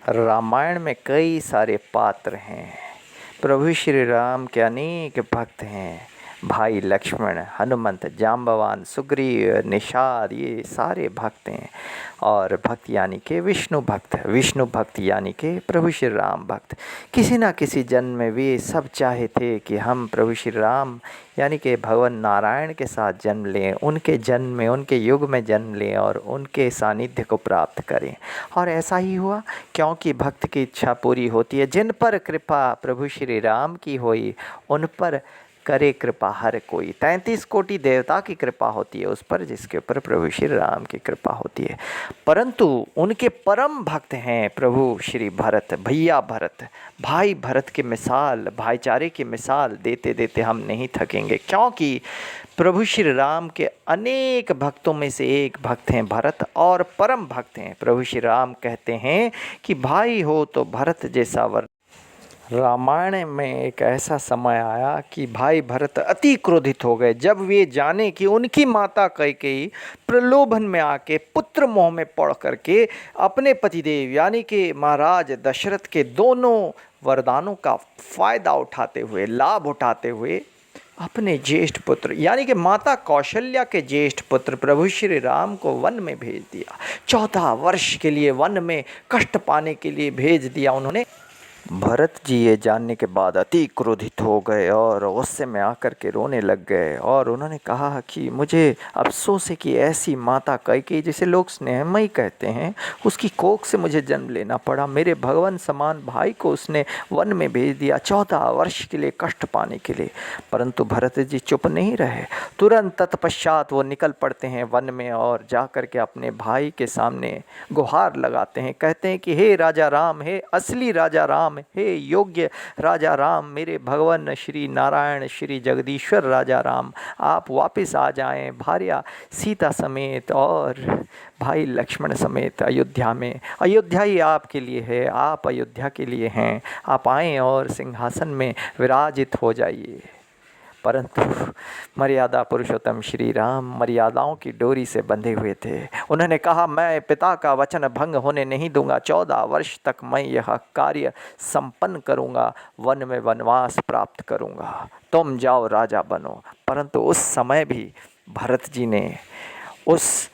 रामायण में कई सारे पात्र हैं। प्रभु श्री राम के अनेक भक्त हैं। भाई लक्ष्मण, हनुमंत, जाम्बवान, सुग्रीव, निषाद, ये सारे भक्त हैं। और भक्त यानी के विष्णु भक्त, विष्णु भक्त यानी के प्रभु श्री राम भक्त। किसी ना किसी जन्म में वे सब चाहे थे कि हम प्रभु श्री राम यानी कि भगवान नारायण के साथ जन्म लें, उनके जन्म में, उनके युग में जन्म लें और उनके सानिध्य को प्राप्त करें। और ऐसा ही हुआ, क्योंकि भक्त की इच्छा पूरी होती है। जिन पर कृपा प्रभु श्री राम की होई, उन पर करे कृपा हर कोई। 33 कोटि देवता की कृपा होती है उस पर जिसके ऊपर प्रभु श्री राम की कृपा होती है। परंतु उनके परम भक्त हैं प्रभु श्री भरत, भैया भरत, भाई भरत की मिसाल, भाईचारे की मिसाल देते देते हम नहीं थकेंगे। क्योंकि प्रभु श्री राम के अनेक भक्तों में से एक भक्त हैं भरत और परम भक्त हैं। प्रभु श्री राम कहते हैं कि भाई हो तो भरत जैसा वर। रामायण में एक ऐसा समय आया कि भाई भरत अति क्रोधित हो गए जब वे जाने कि उनकी माता कैकेयी प्रलोभन में आके पुत्र मोह में पड़ करके अपने पतिदेव यानी कि महाराज दशरथ के दोनों वरदानों का फायदा उठाते हुए, लाभ उठाते हुए अपने ज्येष्ठ पुत्र यानी कि माता कौशल्या के ज्येष्ठ पुत्र प्रभु श्री राम को वन में भेज दिया। 14 वर्ष के लिए वन में कष्ट पाने के लिए भेज दिया उन्होंने। भरत जी ये जानने के बाद अति क्रोधित हो गए और गुस्से में आकर के रोने लग गए और उन्होंने कहा कि मुझे अफसोस है कि ऐसी माता कैकेयी, जिसे लोग स्नेहमयी कहते हैं, उसकी कोख से मुझे जन्म लेना पड़ा। मेरे भगवान समान भाई को उसने वन में भेज दिया 14 वर्ष के लिए कष्ट पाने के लिए। परंतु भरत जी चुप नहीं रहे। तुरंत तत्पश्चात वो निकल पड़ते हैं वन में और जा कर के अपने भाई के सामने गुहार लगाते हैं। कहते हैं कि हे राजा राम, हे असली राजा राम, हे योग्य राजा राम, मेरे भगवान श्री नारायण, श्री जगदीश्वर राजा राम, आप वापस आ जाएं भार्या सीता समेत और भाई लक्ष्मण समेत अयोध्या में। अयोध्या ही आपके लिए है, आप अयोध्या के लिए हैं। आप आएं और सिंहासन में विराजित हो जाइए। परंतु मर्यादा पुरुषोत्तम श्री राम मर्यादाओं की डोरी से बंधे हुए थे। उन्होंने कहा, मैं पिता का वचन भंग होने नहीं दूंगा। 14 वर्ष तक मैं यह कार्य संपन्न करूंगा, वन में वनवास प्राप्त करूंगा, तुम जाओ राजा बनो। परंतु उस समय भी भरत जी ने उस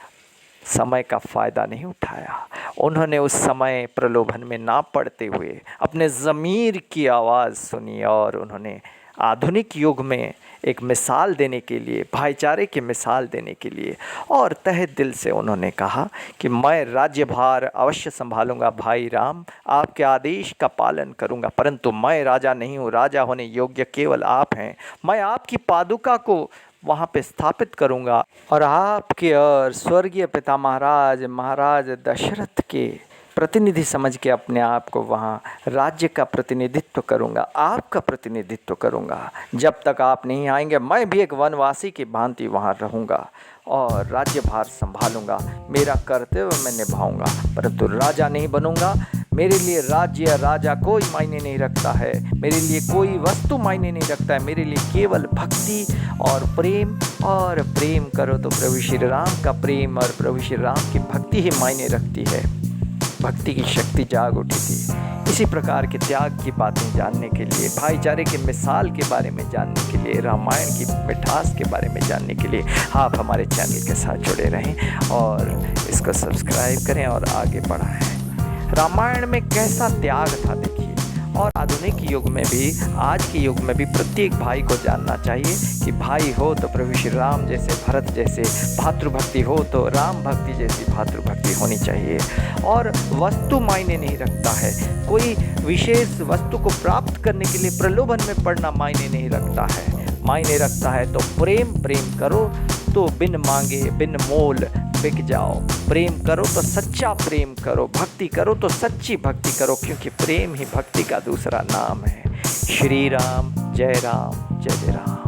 समय का फ़ायदा नहीं उठाया। उन्होंने उस समय प्रलोभन में ना पड़ते हुए अपने ज़मीर की आवाज़ सुनी और उन्होंने आधुनिक युग में एक मिसाल देने के लिए, भाईचारे की मिसाल देने के लिए और तहे दिल से उन्होंने कहा कि मैं राज्यभार अवश्य संभालूंगा भाई राम, आपके आदेश का पालन करूंगा। परंतु मैं राजा नहीं हूँ, राजा होने योग्य केवल आप हैं। मैं आपकी पादुका को वहाँ पे स्थापित करूंगा और आपके और स्वर्गीय पिता महाराज दशरथ के प्रतिनिधि समझ के अपने आप को वहाँ राज्य का प्रतिनिधित्व करूँगा, आपका प्रतिनिधित्व करूँगा। जब तक आप नहीं आएंगे मैं भी एक वनवासी की भांति वहाँ रहूँगा और राज्यभार संभालूंगा, मेरा कर्तव्य मैं निभाऊंगा। परंतु राजा नहीं बनूंगा। मेरे लिए राज्य या राजा कोई मायने नहीं रखता है, मेरे लिए कोई वस्तु मायने नहीं रखता है। मेरे लिए केवल भक्ति और प्रेम, और प्रेम करो तो प्रभु श्री राम का प्रेम और प्रभु श्री राम की भक्ति ही मायने रखती है। भक्ति की शक्ति जाग उठी थी। इसी प्रकार के त्याग की बातें जानने के लिए, भाईचारे के मिसाल के बारे में जानने के लिए, रामायण की मिठास के बारे में जानने के लिए आप हमारे चैनल के साथ जुड़े रहें और इसको सब्सक्राइब करें और आगे बढ़ाएं। रामायण में कैसा त्याग था देखिए। और आधुनिक युग में भी, आज के युग में भी प्रत्येक भाई को जानना चाहिए कि भाई हो तो प्रभु श्री राम जैसे, भरत जैसे भातृभक्ति हो तो राम भक्ति जैसी भातृभक्ति होनी चाहिए। और वस्तु मायने नहीं रखता है, कोई विशेष वस्तु को प्राप्त करने के लिए प्रलोभन में पड़ना मायने नहीं रखता है। मायने रखता है तो प्रेम करो तो बिन मांगे बिन मोल बिक जाओ। प्रेम करो तो सच्चा प्रेम करो, भक्ति करो तो सच्ची भक्ति करो, क्योंकि प्रेम ही भक्ति का दूसरा नाम है। श्री राम, जय राम, जय जय राम।